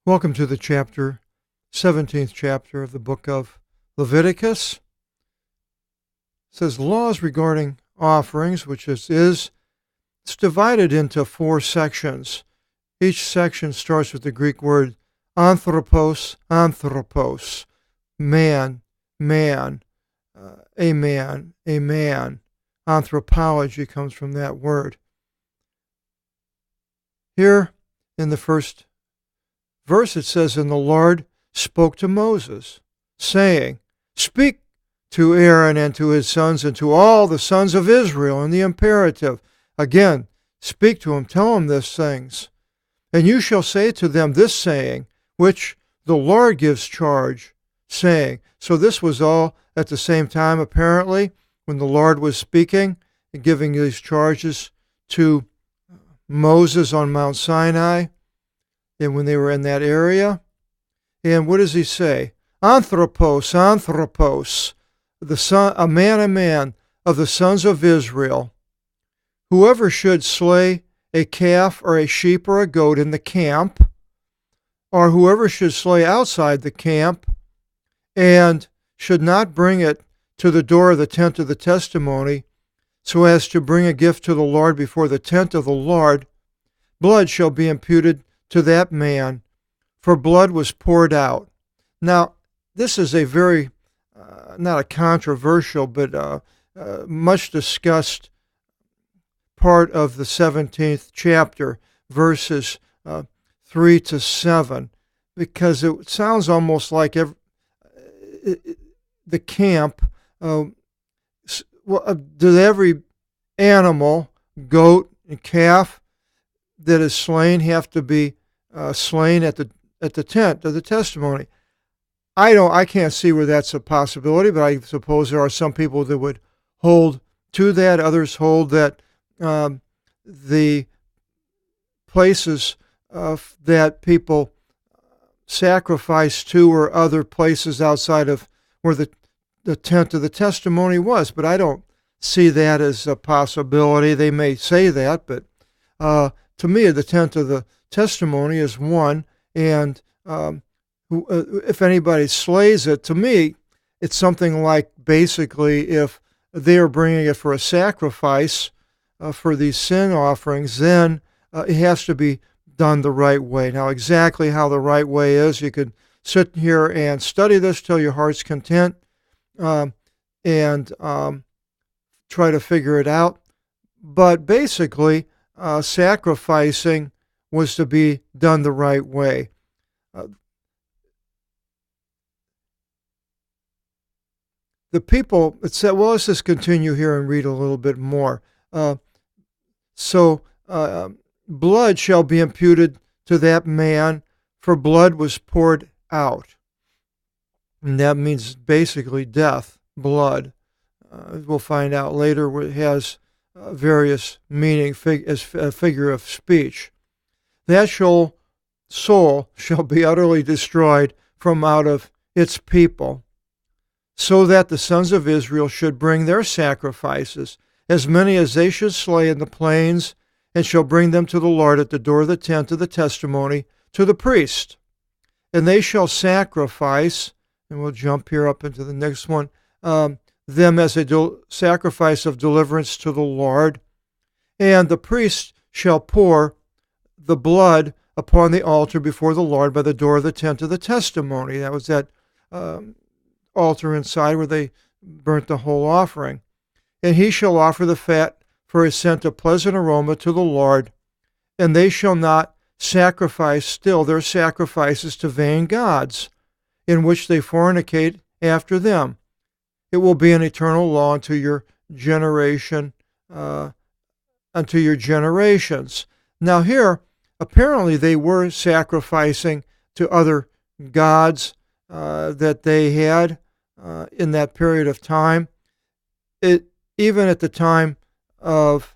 Welcome to the 17th chapter of the book of Leviticus. It says laws regarding offerings, which it's divided into 4 sections. Each section starts with the Greek word anthropos, man, a man. Anthropology comes from that word. Here in the first verse it says, "And the Lord spoke to Moses, saying, Speak to Aaron and to his sons and to all the sons of Israel," in the imperative. Again, speak to them, tell them these things. "And you shall say to them this saying, which the Lord gives charge, saying." So this was all at the same time, apparently, when the Lord was speaking and giving these charges to Moses on Mount Sinai, and when they were in that area. And what does he say? Anthropos, a man of the sons of Israel. Whoever should slay a calf or a sheep or a goat in the camp, or whoever should slay outside the camp, and should not bring it to the door of the tent of the testimony, so as to bring a gift to the Lord before the tent of the Lord, blood shall be imputed to that man, for blood was poured out. Now, this is a very, not a controversial, but much discussed part of the 17th chapter, verses 3 to 7, because it sounds almost like the camp, did every animal, goat and calf that is slain have to be slain at the tent of the testimony? I can't see where that's a possibility, but I suppose there are some people that would hold to that. Others hold that the places that people sacrifice to are other places outside of where the tent of the testimony was. But I don't see that as a possibility. They may say that, but to me, the tent of the testimony is one, and if anybody slays it, to me, it's something like basically if they are bringing it for a sacrifice for these sin offerings, then it has to be done the right way. Now, exactly how the right way is, you could sit here and study this till your heart's content and try to figure it out. But basically, sacrificing was to be done the right way. The people, it said, well, let's just continue here and read a little bit more. Blood shall be imputed to that man, for blood was poured out. And that means basically death, blood. We'll find out later where it has various meaning as a figure of speech. That soul shall be utterly destroyed from out of its people, so that the sons of Israel should bring their sacrifices, as many as they should slay in the plains, and shall bring them to the Lord at the door of the tent of the testimony to the priest. And they shall sacrifice, and we'll jump here up into the next one, them as a sacrifice of deliverance to the Lord. And the priest shall pour the blood upon the altar before the Lord by the door of the tent of the testimony. That was that altar inside where they burnt the whole offering. And he shall offer the fat for a scent of pleasant aroma to the Lord. And they shall not sacrifice still their sacrifices to vain gods, in which they fornicate after them. It will be an eternal law unto your generation, unto your generations. Now here, apparently they were sacrificing to other gods that they had in that period of time. Even at the time of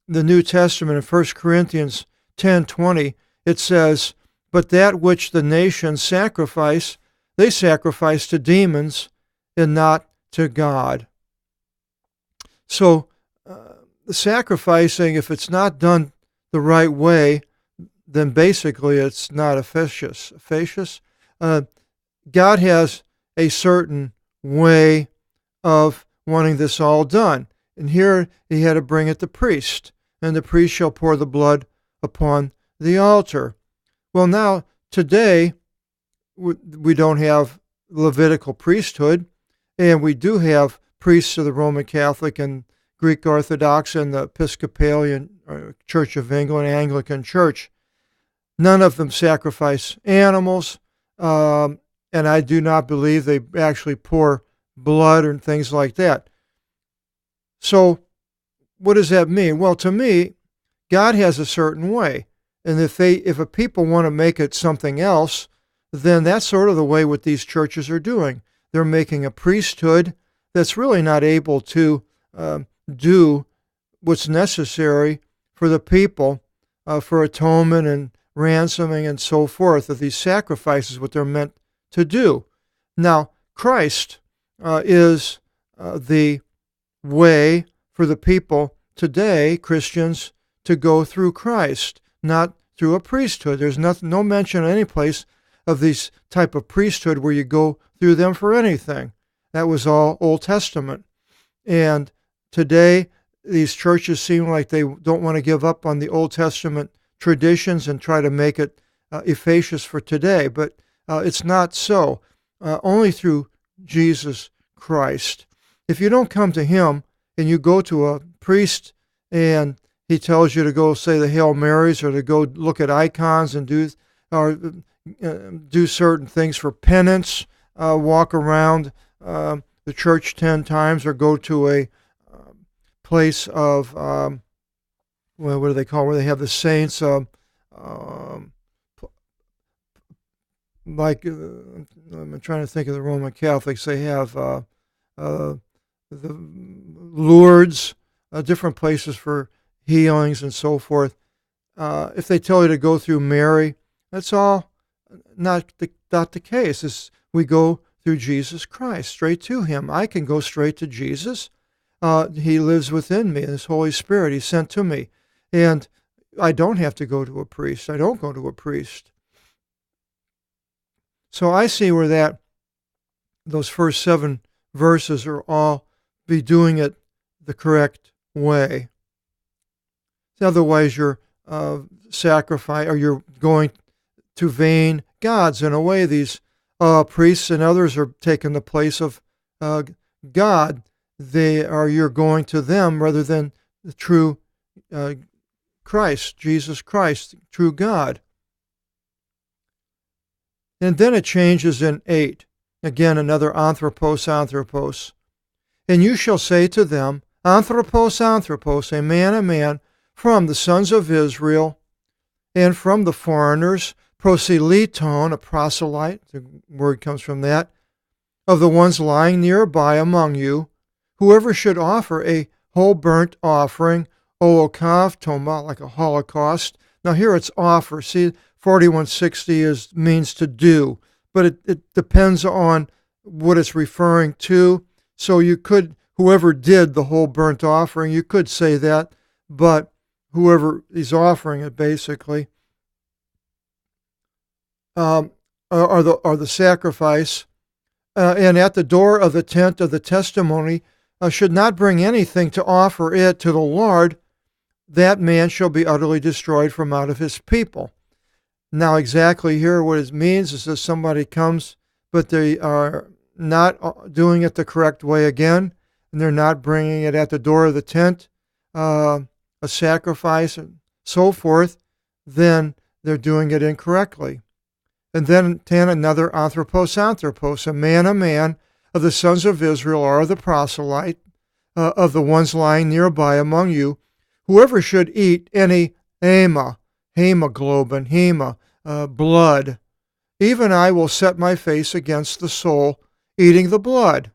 the New Testament, in 1 Corinthians 10:20, it says, "But that which the nations sacrifice, they sacrifice to demons and not to God." So the sacrificing, if it's not done the right way, then basically it's not efficacious. God has a certain way of wanting this all done. And here he had to bring it to the priest, and the priest shall pour the blood upon the altar. Well, now, today, we don't have Levitical priesthood, and we do have priests of the Roman Catholic and Greek Orthodox and the Episcopalian Church of England, Anglican Church. None of them sacrifice animals, and I do not believe they actually pour blood and things like that. So what does that mean? Well, to me, God has a certain way. And if a people want to make it something else, then that's sort of the way what these churches are doing. They're making a priesthood that's really not able to do what's necessary for the people for atonement and ransoming and so forth, that these sacrifices, what they're meant to do. Now, Christ is the way for the people today, Christians, to go through Christ, not through a priesthood. There's no mention in any place of this type of priesthood where you go through them for anything. That was all Old Testament. And today, these churches seem like they don't want to give up on the Old Testament traditions and try to make it efficacious for today. But it's not so. Only through Jesus Christ. If you don't come to him and you go to a priest and he tells you to go say the Hail Marys or to go look at icons and do certain things for penance, walk around the church 10 times, or go to a place of, what do they call, where they have the saints, I'm trying to think of the Roman Catholics. They have the Lourdes, different places for healings and so forth. If they tell you to go through Mary, that's all not the case. We go through Jesus Christ, straight to him. I can go straight to Jesus. He lives within me, his Holy Spirit. He's sent to me. And I don't have to go to a priest. I don't go to a priest. So I see where those first 7 verses are all be doing it the correct way. Otherwise, you're sacrifice, or you're going to vain gods. In a way, these priests and others are taking the place of God. You're going to them rather than the true Christ, Jesus Christ, true God. And then it changes in 8. Again, another anthropos. And you shall say to them, anthropos, a man, from the sons of Israel, and from the foreigners, proselyton, a proselyte, the word comes from that, of the ones lying nearby among you, whoever should offer a whole burnt offering, olokavtoma, like a holocaust. Now here it's offer. See, 4160 means to do, but it depends on what it's referring to. So you could, whoever did the whole burnt offering, you could say that, but whoever is offering it, basically, or the sacrifice, and at the door of the tent of the testimony, should not bring anything to offer it to the Lord, that man shall be utterly destroyed from out of his people. Now, exactly here, what it means is that somebody comes, but they are not doing it the correct way again, and they're not bringing it at the door of the tent, a sacrifice and so forth, then they're doing it incorrectly. And then 10, another anthropos, a man of the sons of Israel, or the proselyte, of the ones lying nearby among you, whoever should eat any hemoglobin, blood, even I will set my face against the soul eating the blood,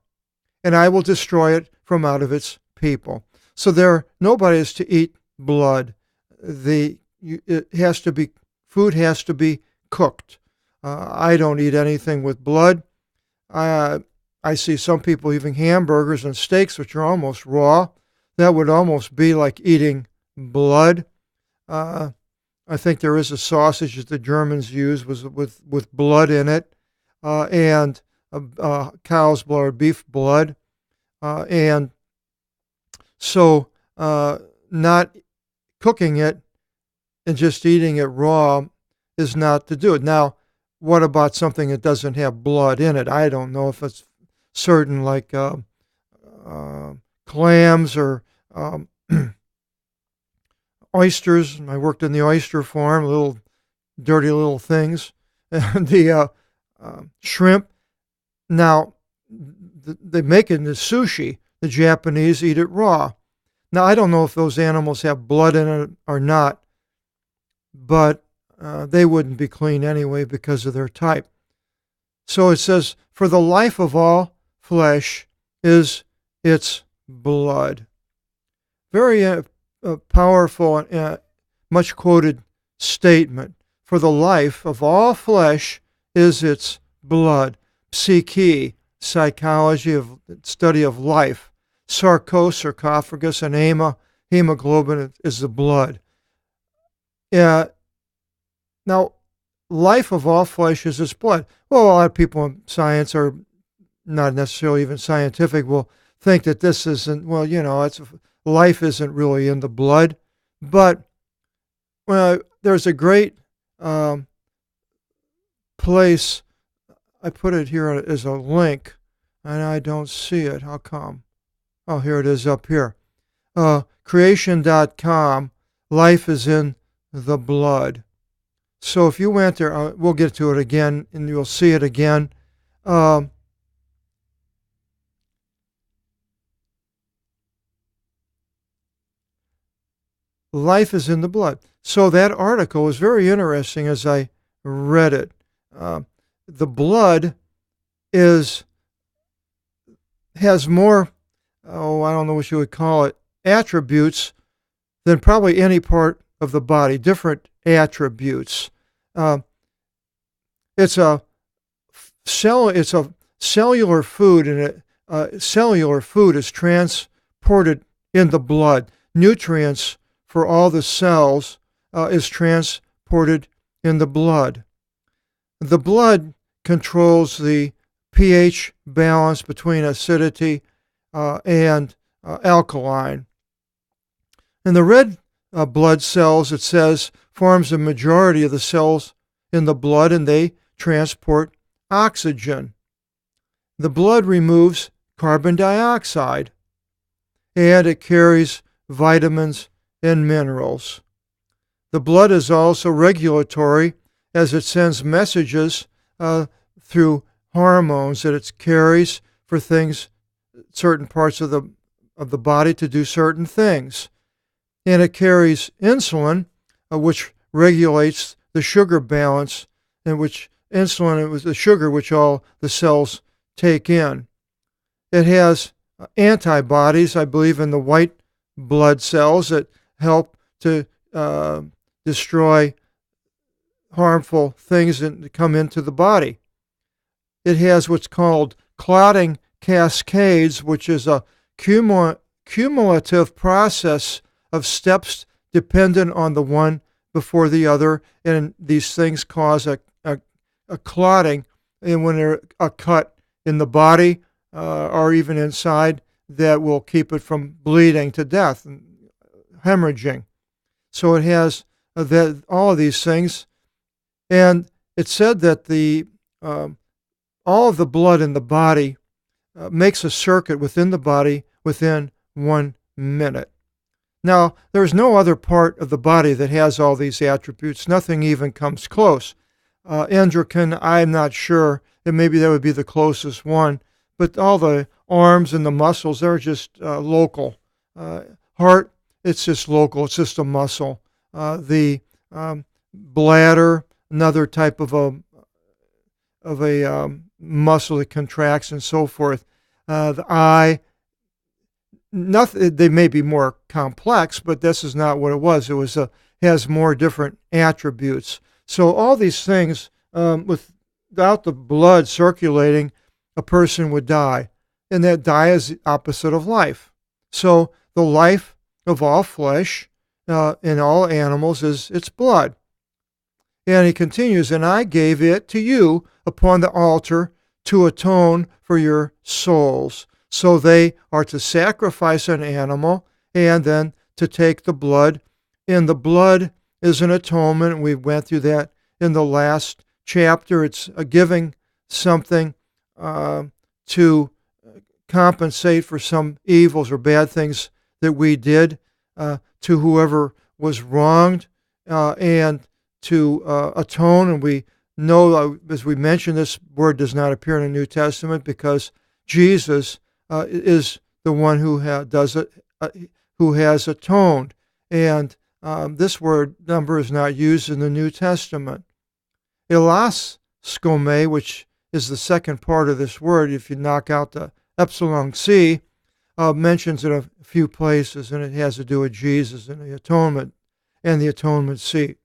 and I will destroy it from out of its people. So nobody is to eat blood. Food has to be cooked. I don't eat anything with blood. I see some people eating hamburgers and steaks, which are almost raw. That would almost be like eating blood. I I think there is a sausage that the Germans used with blood in it, and cow's blood or beef blood. And so not cooking it and just eating it raw is not to do it. Now, what about something that doesn't have blood in it? I don't know if it's certain, like clams or oysters. I worked in the oyster farm, little dirty little things. And the shrimp. Now, they make it into sushi. The Japanese eat it raw. Now, I don't know if those animals have blood in it or not, but they wouldn't be clean anyway because of their type. So it says, for the life of all flesh is its blood. Very powerful, much quoted statement. For the life of all flesh is its blood. Psyche, psychology of study of life. Sarcophagus, and hemoglobin is the blood. Now, life of all flesh is its blood. Well, a lot of people in science, or not necessarily even scientific, will think that this isn't, well, life isn't really in the blood. But there's a great place. I put it here as a link, and I don't see it. How come? Oh, here it is up here. Creation.com, life is in the blood. So if you went there, we'll get to it again, and you'll see it again. Life is in the blood. So that article was very interesting as I read it. The blood has more, I don't know what you would call it, attributes than probably any part of the body, different attributes. It's a cellular food, and cellular food is transported in the blood. Nutrients for all the cells is transported in the blood. The blood controls the pH balance between acidity and alkaline. And the red blood cells, it says, forms the majority of the cells in the blood, and they transport oxygen. The blood removes carbon dioxide, and it carries vitamins and minerals. The blood is also regulatory, as it sends messages through hormones that it carries for things, certain parts of the body to do certain things. And it carries insulin, which regulates the sugar balance, and which insulin is the sugar which all the cells take in. It has antibodies, I believe, in the white blood cells that help to destroy harmful things that come into the body. It has what's called clotting cascades, which is a cumulative process of steps dependent on the one before the other, and these things cause a clotting, and when there's a cut in the body or even inside, that will keep it from bleeding to death and hemorrhaging. So it has all of these things, and it said that all of the blood in the body makes a circuit within the body within 1 minute. Now, there's no other part of the body that has all these attributes. Nothing even comes close. Endocrine, I'm not sure, and maybe that would be the closest one, but all the arms and the muscles, they're just local. Heart, it's just local, it's just a muscle. The bladder, another type of a muscle that contracts and so forth. The eye, nothing. They may be more complex, but this is not what it was. It was has more different attributes. So all these things, without the blood circulating, a person would die, and that die is the opposite of life. So the life of all flesh in all animals is its blood. And he continues, and I gave it to you upon the altar to atone for your souls. So they are to sacrifice an animal and then to take the blood. And the blood is an atonement. We went through that in the last chapter. It's giving something to compensate for some evils or bad things that we did to whoever was wronged and to atone. And we know, as we mentioned, this word does not appear in the New Testament because Jesus is the one who does it, who has atoned. And this word number is not used in the New Testament. Elaskome, which is the second part of this word, if you knock out the epsilon C, mentions it a few places, and it has to do with Jesus and the atonement and the atonement seat.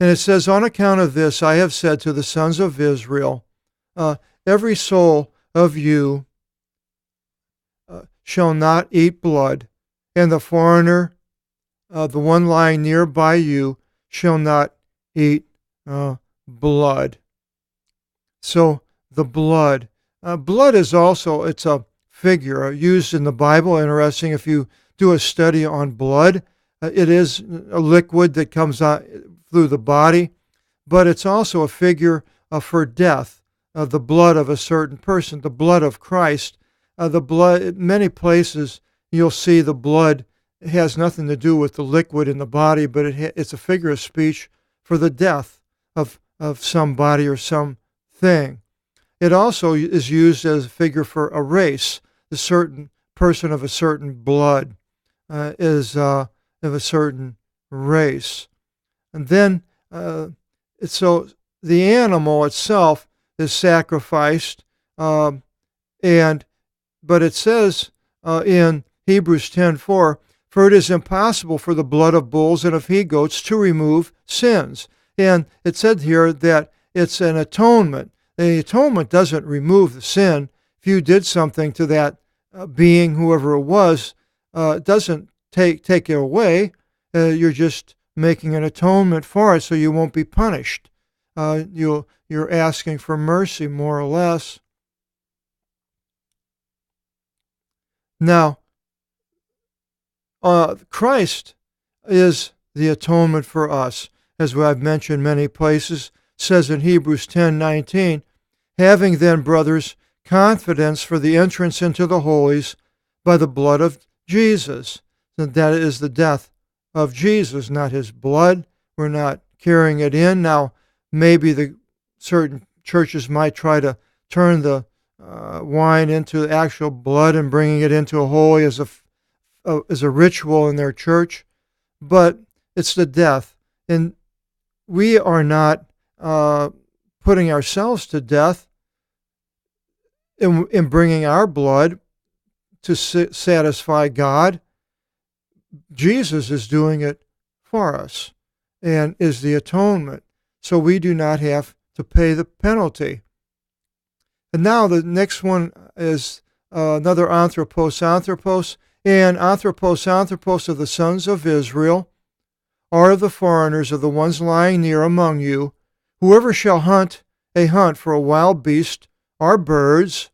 And it says, on account of this, I have said to the sons of Israel, every soul of you shall not eat blood, and the foreigner, the one lying nearby you, shall not eat blood. So the blood. Blood is also, it's a figure used in the Bible. Interesting, if you do a study on blood, it is a liquid that comes out through the body, but it's also a figure for death, the blood of a certain person, the blood of Christ. The blood, in many places you'll see the blood has nothing to do with the liquid in the body, but it's a figure of speech for the death of somebody or something. It also is used as a figure for a race. The certain person of a certain blood is of a certain race. And then, so the animal itself is sacrificed, but it says in Hebrews 10:4, for it is impossible for the blood of bulls and of he-goats to remove sins. And it said here that it's an atonement. The atonement doesn't remove the sin. If you did something to that being, whoever it was, it doesn't take it away. You're just making an atonement for it so you won't be punished. You're asking for mercy, more or less. Now, Christ is the atonement for us, as I've mentioned many places. Says in Hebrews 10:19, having then, brothers, confidence for the entrance into the holies by the blood of Jesus. That is the death of Jesus, not his blood. We're not carrying it in. Now, maybe the certain churches might try to turn the wine into actual blood and bringing it into a holy as a ritual in their church, but it's the death. And we are not putting ourselves to death in bringing our blood to satisfy God. Jesus is doing it for us and is the atonement. So we do not have to pay the penalty. And now the next one is another anthropos. And anthropos of the sons of Israel are of the foreigners, of the ones lying near among you. Whoever shall hunt for a wild beast or birds,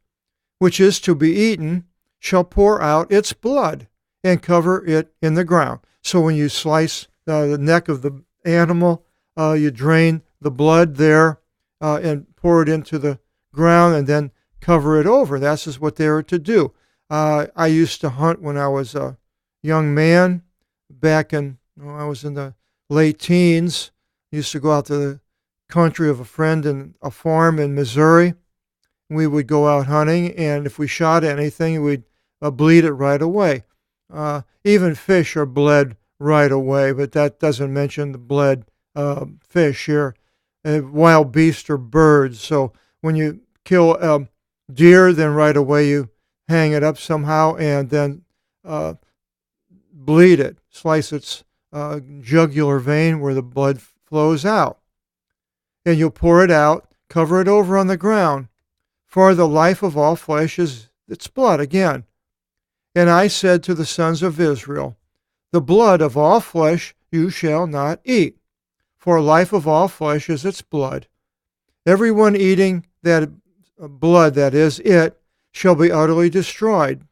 which is to be eaten, shall pour out its blood and cover it in the ground. So when you slice the neck of the animal, you drain the blood there and pour it into the ground and then cover it over. That's just what they are to do. I used to hunt when I was a young man back in, I was in the late teens. I used to go out to the country of a friend in a farm in Missouri. We would go out hunting, and if we shot anything, we'd bleed it right away. Even fish are bled right away, but that doesn't mention the bled fish here. Wild beasts or birds. So when you kill a deer, then right away you hang it up somehow and then bleed it, slice its jugular vein where the blood flows out. And you'll pour it out, cover it over on the ground. For the life of all flesh is its blood again. And I said to the sons of Israel, the blood of all flesh you shall not eat. for life of all flesh is its blood. Everyone eating that blood, that is, it, shall be utterly destroyed.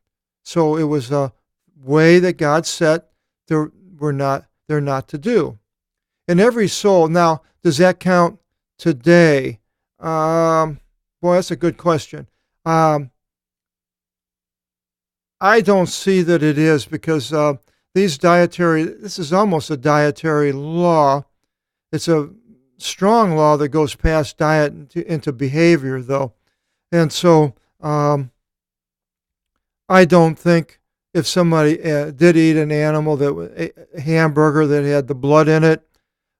So it was a way that God set they're not to do. And every soul, now, does that count today? Boy, that's a good question. I don't see that it is, because this is almost a dietary law. It's a strong law that goes past diet into behavior, though. And so I don't think if somebody did eat an animal, a hamburger that had the blood in it,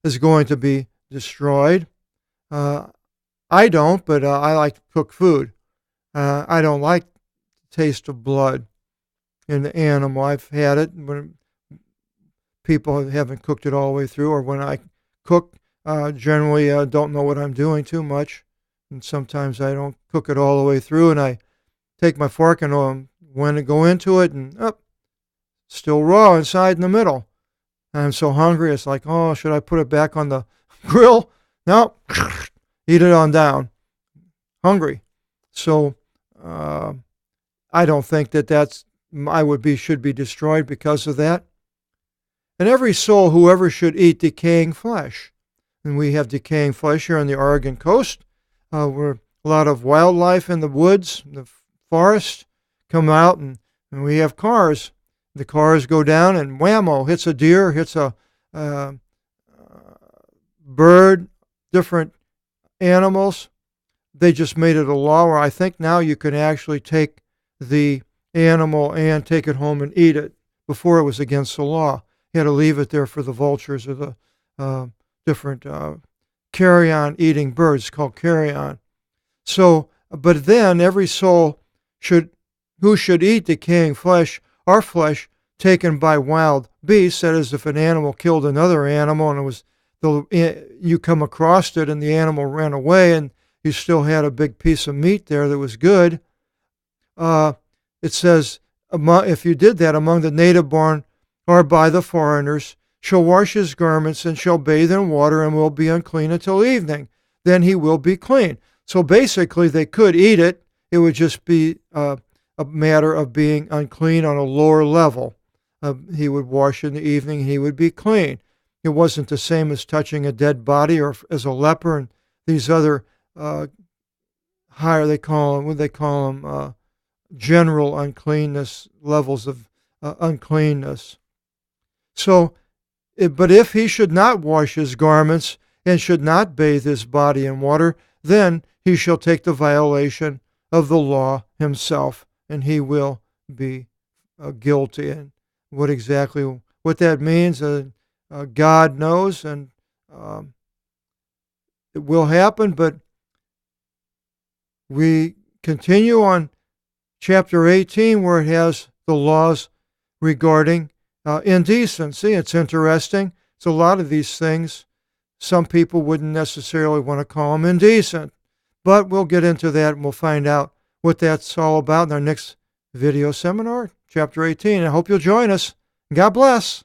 is going to be destroyed. I don't, but I like to cook food. I don't like the taste of blood in the animal. I've had it when people haven't cooked it all the way through, or when I cook, generally don't know what I'm doing too much, and sometimes I don't cook it all the way through, and I take my fork and when to go into it, and still raw inside in the middle. And I'm so hungry, it's like, oh, should I put it back on the grill? No, eat it on down. Hungry. So I don't think should be destroyed because of that. And every soul, whoever should eat decaying flesh. And we have decaying flesh here on the Oregon coast, where a lot of wildlife in the woods, the forest, come out, and we have cars. The cars go down and whammo, hits a deer, hits a bird, different animals. They just made it a law where I think now you can actually take the animal and take it home and eat it. Before it was against the law. You had to leave it there for the vultures or the different carrion eating birds called carrion. So, but then every soul who should eat decaying flesh, our flesh taken by wild beasts, that is, if an animal killed another animal and you come across it and the animal ran away and you still had a big piece of meat there that was good, it says, if you did that among the native born or by the foreigners, shall wash his garments and shall bathe in water and will be unclean until evening. Then he will be clean. So basically they could eat it. It would just be a matter of being unclean on a lower level. He would wash in the evening and he would be clean. It wasn't the same as touching a dead body or as a leper and these other higher, they call them general uncleanness, levels of uncleanness. So, but if he should not wash his garments and should not bathe his body in water, then he shall take the violation of the law himself, and he will be guilty. And what that means, God knows, and it will happen. But we continue on chapter 18, where it has the laws regarding indecency. It's interesting. It's a lot of these things. Some people wouldn't necessarily want to call them indecent, but we'll get into that and we'll find out what that's all about in our next video seminar, chapter 18. I hope you'll join us. God bless.